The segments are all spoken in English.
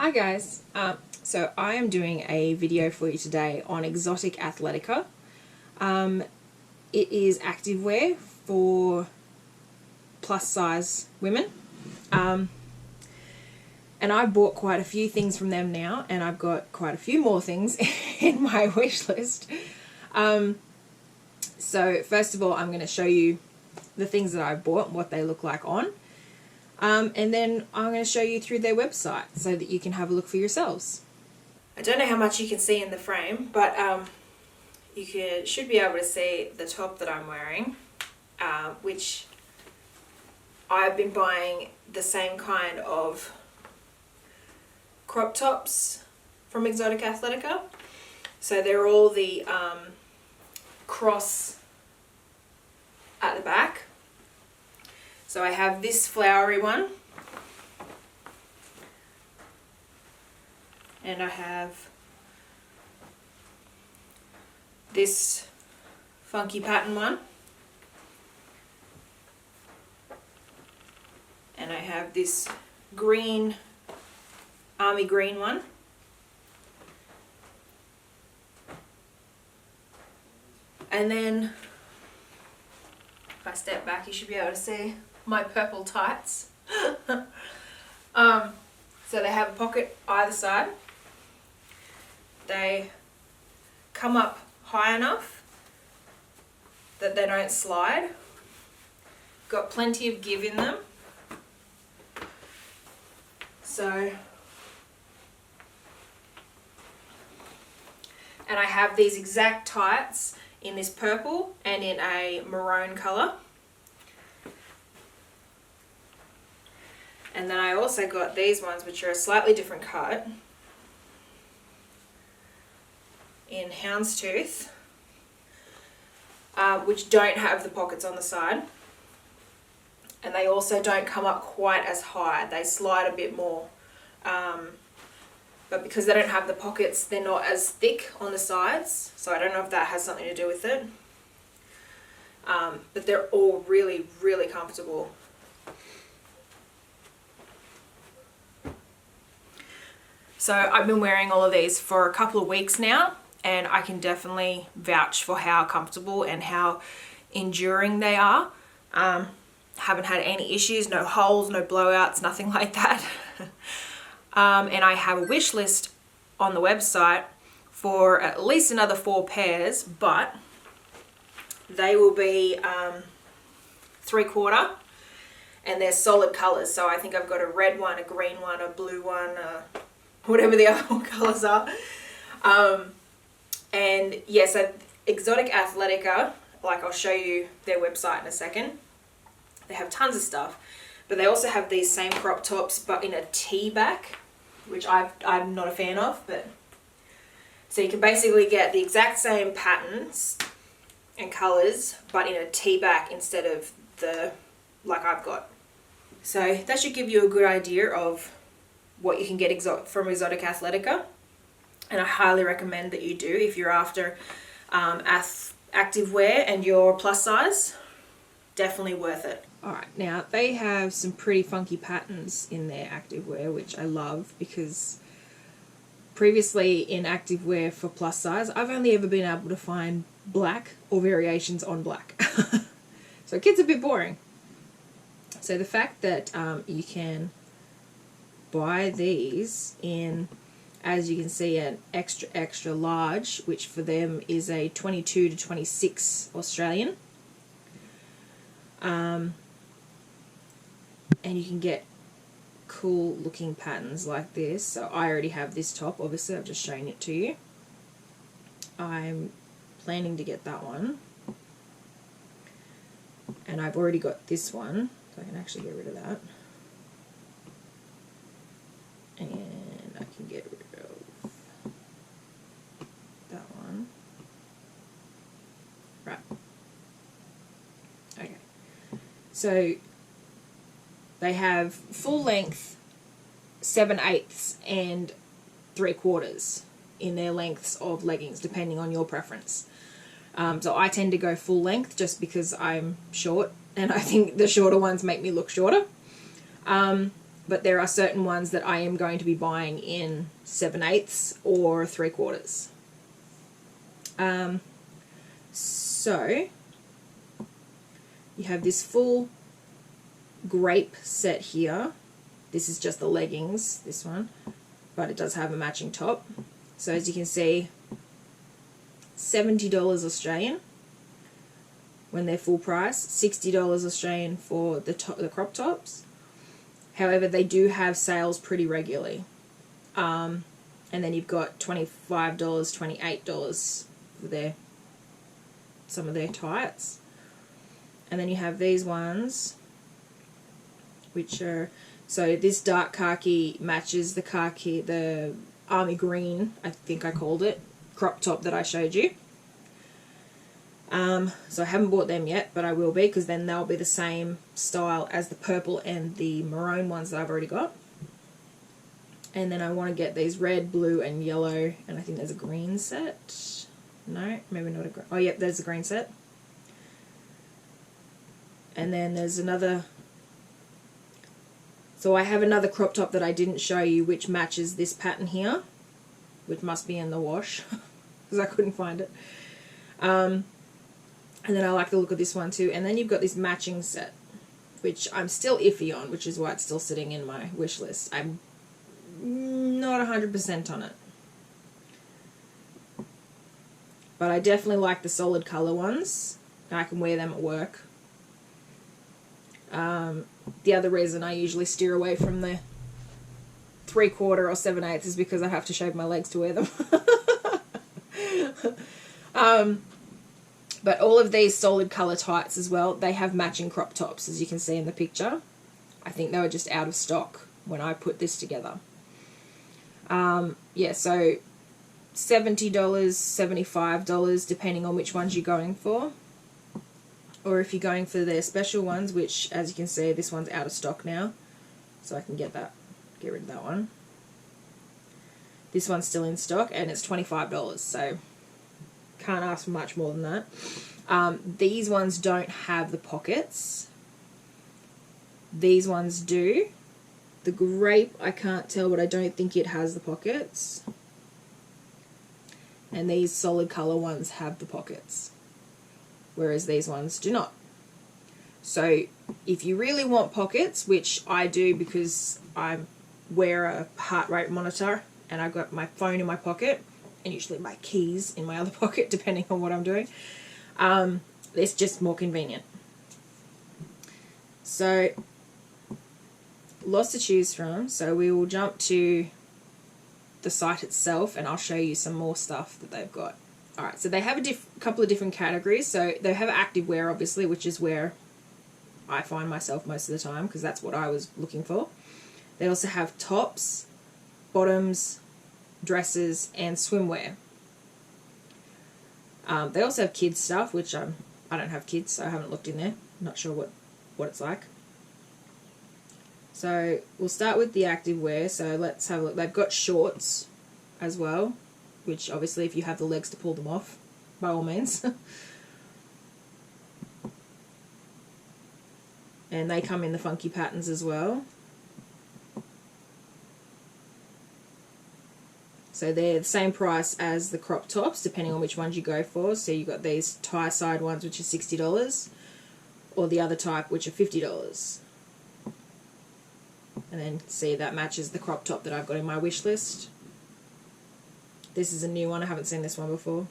Hi guys, so I am doing a video for you today on EXOTICATHLETICA. It is activewear for plus size women, and I've bought quite a few things from them now, and I've got quite a few more things in my wish list. So first of all, I'm going to show you the things that I've bought and what they look like on. And then I'm going to show you through their website so that you can have a look for yourselves. I don't know how much you can see in the frame, but you should be able to see the top that I'm wearing, which I've been buying the same kind of crop tops from EXOTICATHLETICA. So they're all the cross at the back. So I have this flowery one, and I have this funky pattern one, and I have this green, army green one, and then if I step back you should be able to see my purple tights. So they have a pocket either side. They come up high enough that they don't slide. Got plenty of give in them. So, and I have these exact tights in this purple and in a maroon colour. And then I also got these ones, which are a slightly different cut, in houndstooth, which don't have the pockets on the side. And they also don't come up quite as high. They slide a bit more. But because they don't have the pockets, they're not as thick on the sides. So I don't know if that has something to do with it. But they're all really, really comfortable. So I've been wearing all of these for a couple of weeks now, and I can definitely vouch for how comfortable and how enduring they are. Haven't had any issues, no holes, no blowouts, nothing like that. And I have a wish list on the website for at least another 4 pairs, but they will be 3/4, and they're solid colours. So I think I've got a red one, a green one, a blue one, whatever the other colours are. And yeah, so EXOTICATHLETICA, like I'll show you their website in a second. They have tons of stuff, but they also have these same crop tops but in a T-back, which I'm not a fan of. But so you can basically get the exact same patterns and colours but in a T-back instead of the like I've got. So that should give you a good idea of what you can get from EXOTICATHLETICA, and I highly recommend that you do if you're after activewear and you're plus size. Definitely worth it. Alright, now they have some pretty funky patterns in their activewear, which I love, because previously in activewear for plus size I've only ever been able to find black or variations on black. So it gets a bit boring. So the fact that you can buy these in, as you can see, an extra large, which for them is a 22 to 26 Australian, and you can get cool looking patterns like this. So I already have this top, obviously I've just shown it to you. I'm planning to get that one, and I've already got this one, so I can actually get rid of that. And I can get rid of that one. Right. Okay. So they have full length 7/8 and 3/4 in their lengths of leggings, depending on your preference. So I tend to go full length just because I'm short, and I think the shorter ones make me look shorter. but there are certain ones that I am going to be buying in 7/8 or 3/4. So you have this full grape set here. This is just the leggings, this one, but it does have a matching top. So as you can see, $70 Australian when they're full price, $60 Australian for the crop tops. However, they do have sales pretty regularly. And then you've got $25, $28 for some of their tights. And then you have these ones, which are, so this dark khaki matches the army green, I think I called it, crop top that I showed you. So I haven't bought them yet, but I will be, because then they'll be the same style as the purple and the maroon ones that I've already got. And then I want to get these red, blue, and yellow, and I think there's a green set. No, maybe not a green. Oh, yep, there's a green set. And then there's another. So I have another crop top that I didn't show you, which matches this pattern here, which must be in the wash, because I couldn't find it. And then I like the look of this one too. And then you've got this matching set, which I'm still iffy on, which is why it's still sitting in my wish list. I'm not 100% on it. But I definitely like the solid colour ones. I can wear them at work. The other reason I usually steer away from the 3/4 or 7/8 is because I have to shave my legs to wear them. But all of these solid colour tights as well, they have matching crop tops, as you can see in the picture. I think they were just out of stock when I put this together. Yeah, so $70, $75, depending on which ones you're going for. Or if you're going for their special ones, which, as you can see, this one's out of stock now. So I can get rid of that one. This one's still in stock, and it's $25, so can't ask for much more than that. These ones don't have the pockets. These ones do. The grape, I can't tell, but I don't think it has the pockets. And these solid colour ones have the pockets, whereas these ones do not. So if you really want pockets, which I do because I wear a heart rate monitor and I've got my phone in my pocket, and usually my keys in my other pocket, depending on what I'm doing. It's just more convenient. So, lots to choose from. So we will jump to the site itself, and I'll show you some more stuff that they've got. Alright, so they have a couple of different categories. So they have activewear, obviously, which is where I find myself most of the time, because that's what I was looking for. They also have tops, bottoms, dresses, and swimwear. They also have kids stuff, which I don't have kids, so I haven't looked in there. I'm not sure what it's like. So we'll start with the activewear. So let's have a look. They've got shorts as well, which obviously if you have the legs to pull them off, by all means. And they come in the funky patterns as well. So they're the same price as the crop tops, depending on which ones you go for. So you've got these tie side ones, which are $60, or the other type, which are $50. And then see, that matches the crop top that I've got in my wish list. This is a new one. I haven't seen this one before.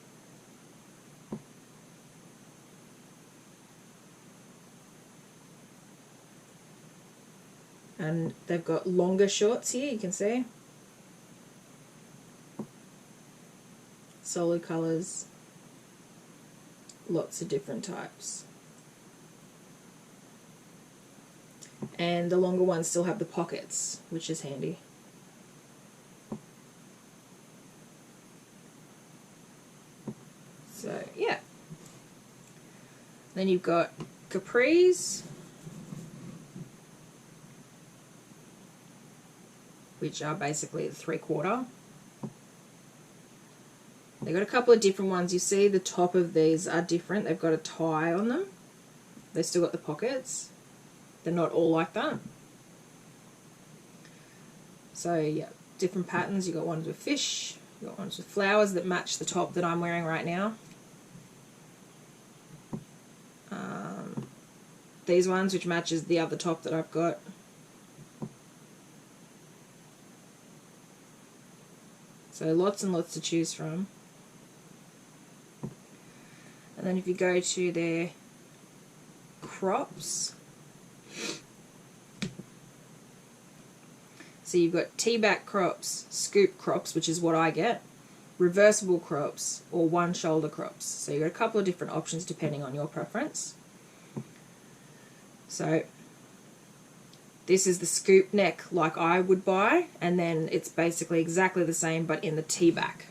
And they've got longer shorts here, you can see. Solid colours, lots of different types. And the longer ones still have the pockets, which is handy. So, yeah. Then you've got capris, which are basically the 3/4. They've got a couple of different ones. You see the top of these are different. They've got a tie on them. They've still got the pockets. They're not all like that. So yeah, different patterns. You got ones with fish, you got ones with flowers that match the top that I'm wearing right now. These ones which matches the other top that I've got. So lots and lots to choose from. And then if you go to their crops, so you've got T-back crops, scoop crops, which is what I get, reversible crops, or one shoulder crops. So you've got a couple of different options depending on your preference. So this is the scoop neck like I would buy, and then it's basically exactly the same but in the T-back.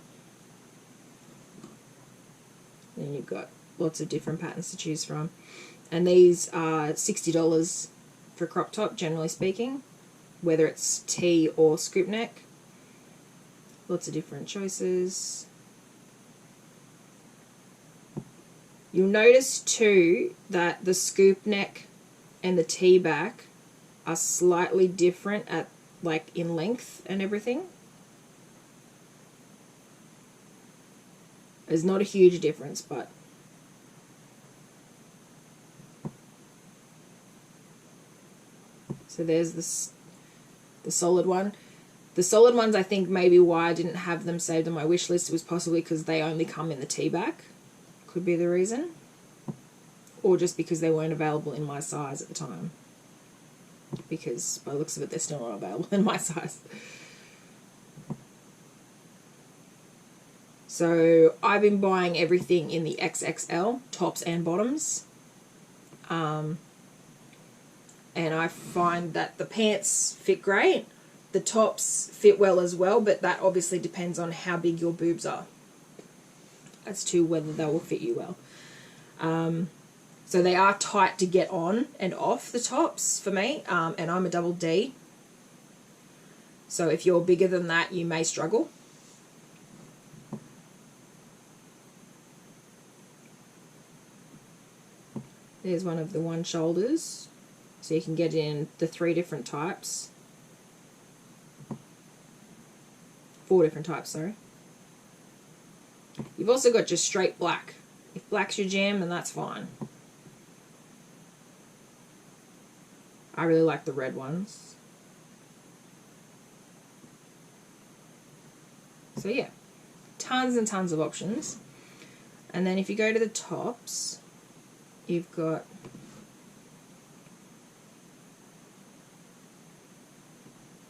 Then you've got lots of different patterns to choose from. And these are $60 for crop top, generally speaking, whether it's T or scoop neck. Lots of different choices. You'll notice too that the scoop neck and the T-back are slightly different at like in length and everything. There's not a huge difference, but so there's the solid one. The solid ones, I think maybe why I didn't have them saved on my wish list was possibly because they only come in the T-back. Could be the reason. Or just because they weren't available in my size at the time. Because by the looks of it, they're still not available in my size. So I've been buying everything in the XXL, tops and bottoms. And I find that the pants fit great. The tops fit well as well, but that obviously depends on how big your boobs are as to whether they will fit you well. So they are tight to get on and off the tops for me, and I'm a double D. So if you're bigger than that, you may struggle. There's one of the one shoulders. So you can get in the 3 different types. 4 different types, sorry. You've also got just straight black. If black's your jam, then that's fine. I really like the red ones. So yeah, tons and tons of options. And then if you go to the tops, you've got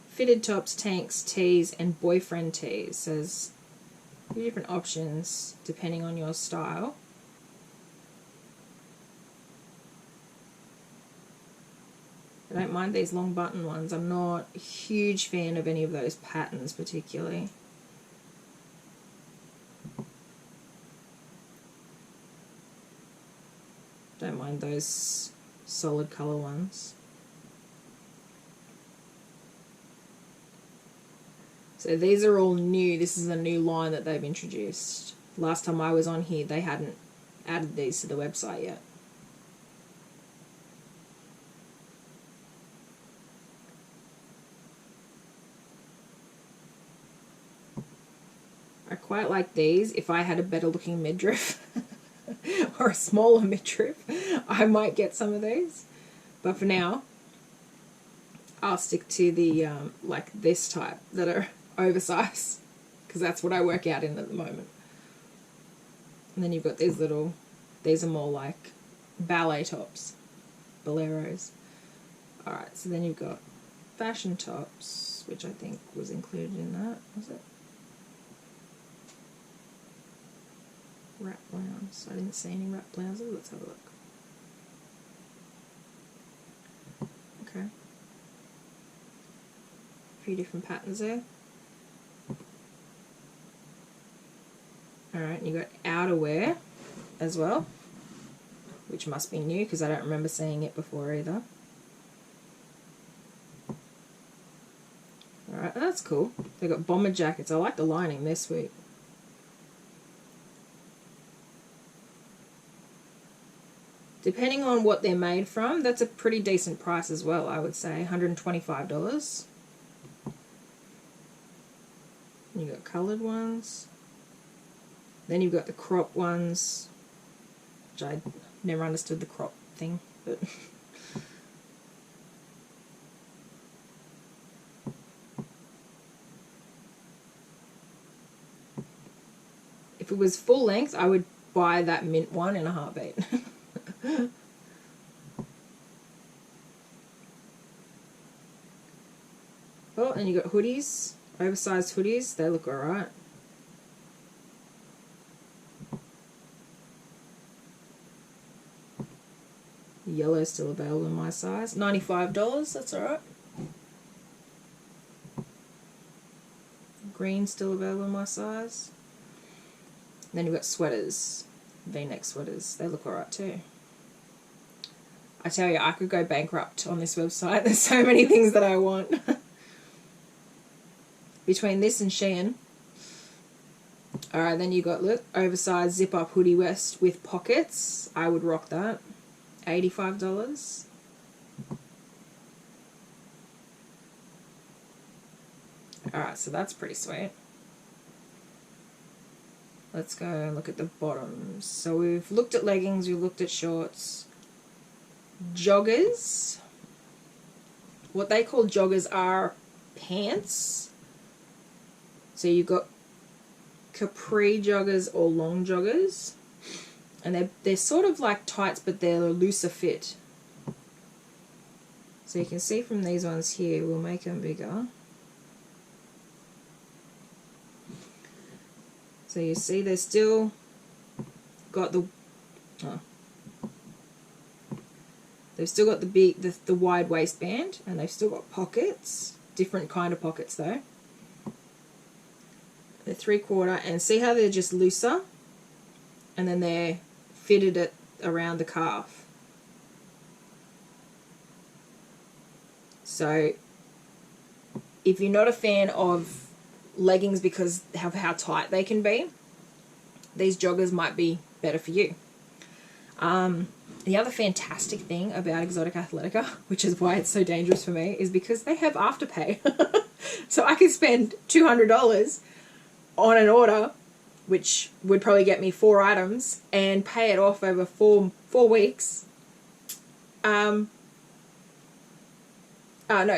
fitted tops, tanks, tees, and boyfriend tees. So there's a few different options depending on your style. I don't mind these long button ones. I'm not a huge fan of any of those patterns particularly. Don't mind those solid colour ones. So these are all new. This is a new line that they've introduced. Last time I was on here, they hadn't added these to the website yet. I quite like these. If I had a better looking midriff or a smaller midriff, I might get some of these. But for now, I'll stick to the like this type that are oversized, because that's what I work out in at the moment. And then you've got these little, these are more like ballet tops, boleros. Alright, so then you've got fashion tops, which I think was included in that, was it? Wrap blouse. I didn't see any wrap blouses. Let's have a look. Okay. A few different patterns there. Alright, you got outerwear as well, which must be new because I don't remember seeing it before either. Alright, that's cool. They got bomber jackets. I like the lining, they're sweet. Depending on what they're made from, that's a pretty decent price as well, I would say. $125. And you've got coloured ones. Then you've got the crop ones, which I never understood the crop thing, but if it was full length, I would buy that mint one in a heartbeat. Oh, and you got hoodies, oversized hoodies. They look alright. Yellow still available in my size. $95, that's alright. Green still available in my size. And then you've got sweaters, V-neck sweaters. They look alright too. I tell you, I could go bankrupt on this website. There's so many things that I want. Between this and Shein. Alright, then you got, look, oversized zip-up hoodie vest with pockets. I would rock that. $85. Alright, so that's pretty sweet. Let's go and look at the bottoms. So we've looked at leggings, we've looked at shorts. Joggers. What they call joggers are pants. So you've got capri joggers or long joggers. And they're sort of like tights, but they're a looser fit. So you can see from these ones here, we'll make them bigger. So you see they've still got the they've still got the wide waistband, and they've still got pockets, different kind of pockets though. They're 3/4, and see how they're just looser, and then they're fitted it around the calf. So if you're not a fan of leggings because of how tight they can be, these joggers might be better for you. The other fantastic thing about Exotica Athletica, which is why it's so dangerous for me, is because they have Afterpay. So I could spend $200 on an order, which would probably get me 4 items, and pay it off over four weeks. No,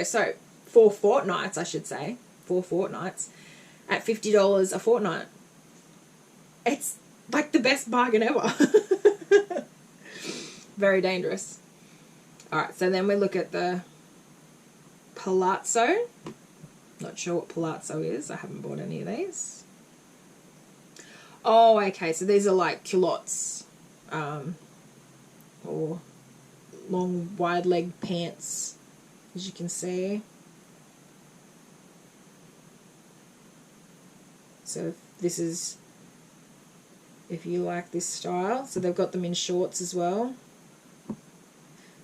so 4 fortnights, I should say. 4 fortnights at $50 a fortnight. It's like the best bargain ever. Very dangerous. Alright, so then we look at the palazzo. Not sure what palazzo is. I haven't bought any of these. Oh, okay, so these are like culottes. Or long wide leg pants, as you can see. So this is if you like this style. So they've got them in shorts as well.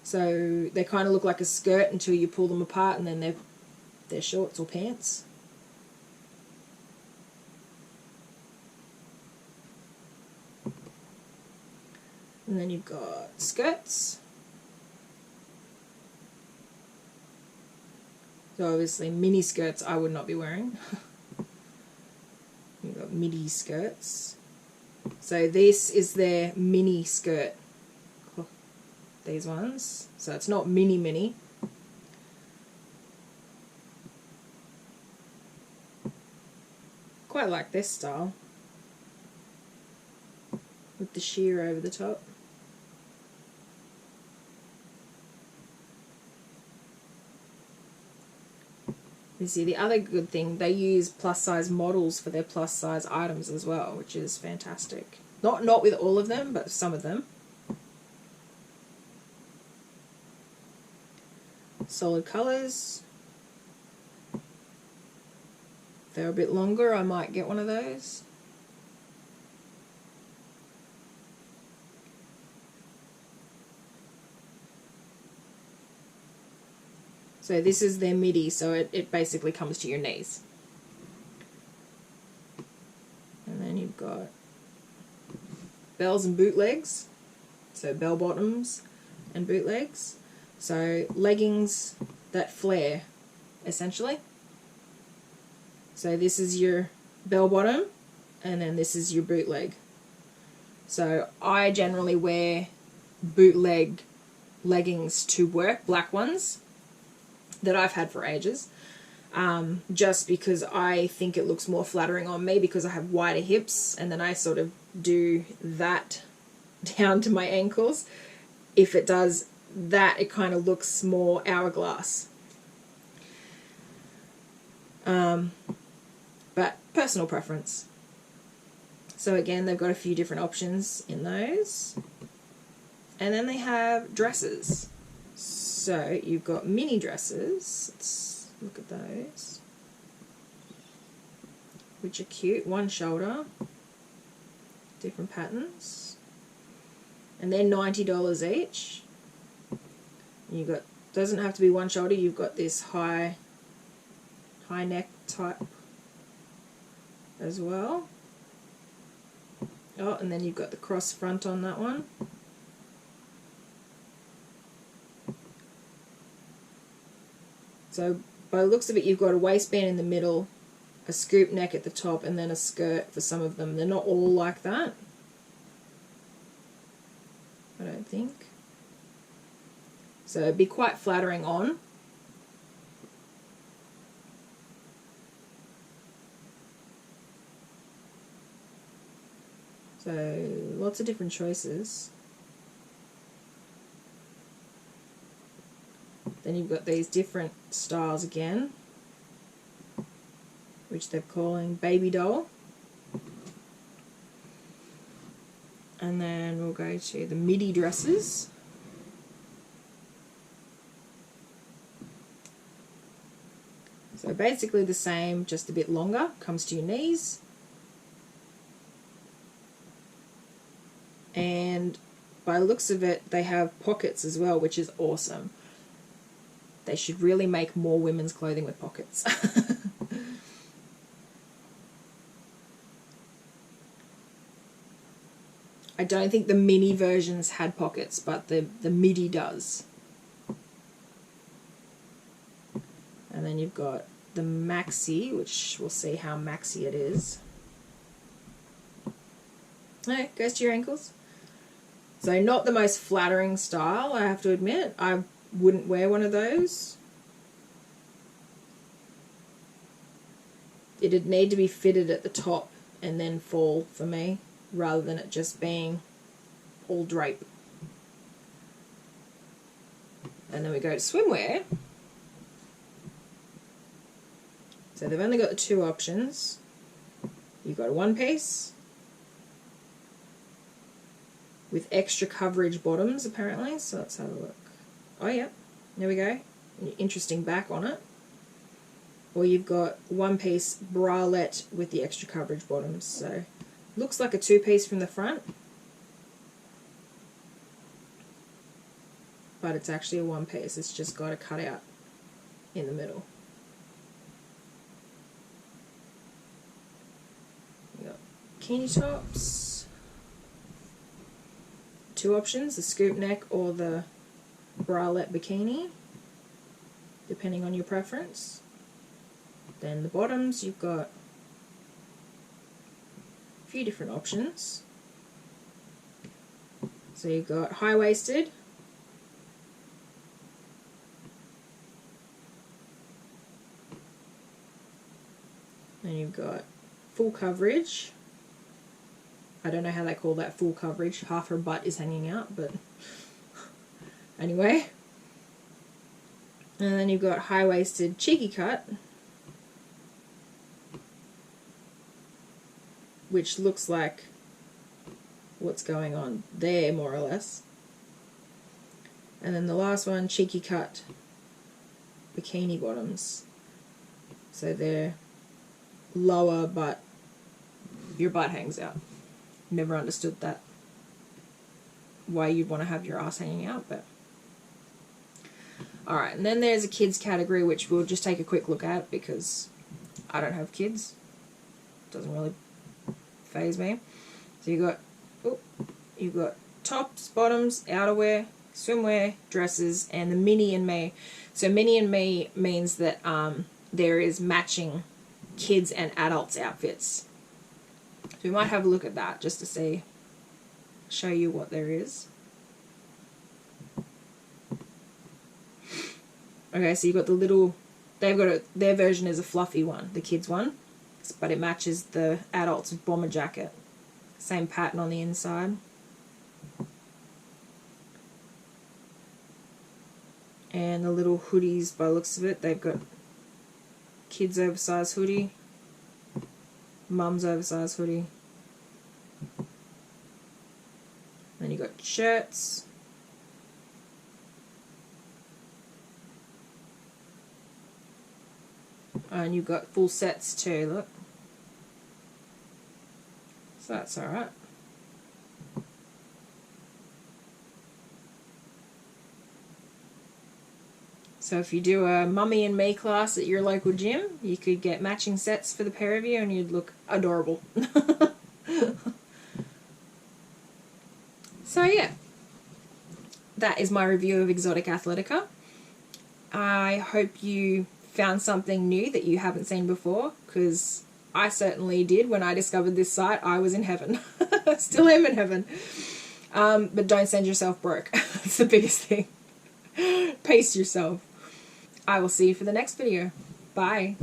So they kind of look like a skirt until you pull them apart, and then they're shorts or pants. And then you've got skirts. So obviously mini skirts I would not be wearing. You've got midi skirts. So this is their mini skirt. These ones. So it's not mini. Quite like this style. With the sheer over the top. You see, the other good thing, they use plus size models for their plus size items as well, which is fantastic. Not with all of them, but some of them. Solid colours. If they're a bit longer, I might get one of those. So this is their midi, so it basically comes to your knees. And then you've got bells and bootlegs, so bell bottoms and bootlegs. So leggings that flare, essentially. So this is your bell bottom, and then this is your bootleg. So I generally wear bootleg leggings to work, black ones that I've had for ages, just because I think it looks more flattering on me because I have wider hips, and then I sort of do that down to my ankles. If it does that, it kind of looks more hourglass. But personal preference. So again, they've got a few different options in those. And then they have dresses. So you've got mini dresses. Let's look at those. Which are cute. One shoulder. Different patterns. And they're $90 each. You've got, doesn't have to be one shoulder, you've got this high neck type as well. Oh, and then you've got the cross front on that one. So by the looks of it, you've got a waistband in the middle, a scoop neck at the top, and then a skirt for some of them. They're not all like that, I don't think. So it'd be quite flattering on. So lots of different choices. Then you've got these different styles again, which they're calling baby doll. And then we'll go to the midi dresses. So basically the same, just a bit longer, comes to your knees. And by the looks of it, they have pockets as well, which is awesome. They should really make more women's clothing with pockets. I don't think the mini versions had pockets, but the midi does. And then you've got the maxi, which we'll see how maxi it is. No, goes to your ankles. So not the most flattering style, I have to admit. I wouldn't wear one of those. It'd need to be fitted at the top and then fall for me, rather than it just being all drape. And then we go to swimwear. So they've only got the two options. You've got a one piece with extra coverage bottoms apparently, so let's have a look. Oh yeah, there we go. Interesting back on it. Or you've got one piece bralette with the extra coverage bottoms. So looks like a two piece from the front, but it's actually a one piece. It's just got a cutout in the middle. You got bikini tops. Two options, the scoop neck or the bralette bikini, depending on your preference. Then the bottoms, you've got a few different options. So you've got high-waisted, and you've got full coverage. I don't know how they call that full coverage. Half her butt is hanging out, but anyway. And then you've got high-waisted cheeky cut, which looks like what's going on there, more or less. And then the last one, cheeky cut bikini bottoms. So they're lower, but your butt hangs out. Never understood that, why you'd want to have your ass hanging out, but alright. And then there's a kids category, which we'll just take a quick look at because I don't have kids. Doesn't really faze me. So you've got tops, bottoms, outerwear, swimwear, dresses, and the mini and me. So mini and me means that there is matching kids and adults outfits. So we might have a look at that just to show you what there is. Okay, so you've got the little, their version is a fluffy one, the kids one, but it matches the adult's bomber jacket. Same pattern on the inside. And the little hoodies, by the looks of it, they've got kids oversized hoodie, mum's oversized hoodie. Then you got shirts. And you've got full sets too, look. So that's alright. So if you do a Mummy and Me class at your local gym, you could get matching sets for the pair of you and you'd look adorable. So yeah, that is my review of Exotic Athletica. I hope you found something new that you haven't seen before, because I certainly did. When I discovered this site, I was in heaven. Still am in heaven. But don't send yourself broke. That's the biggest thing. Pace yourself. I will see you for the next video. Bye.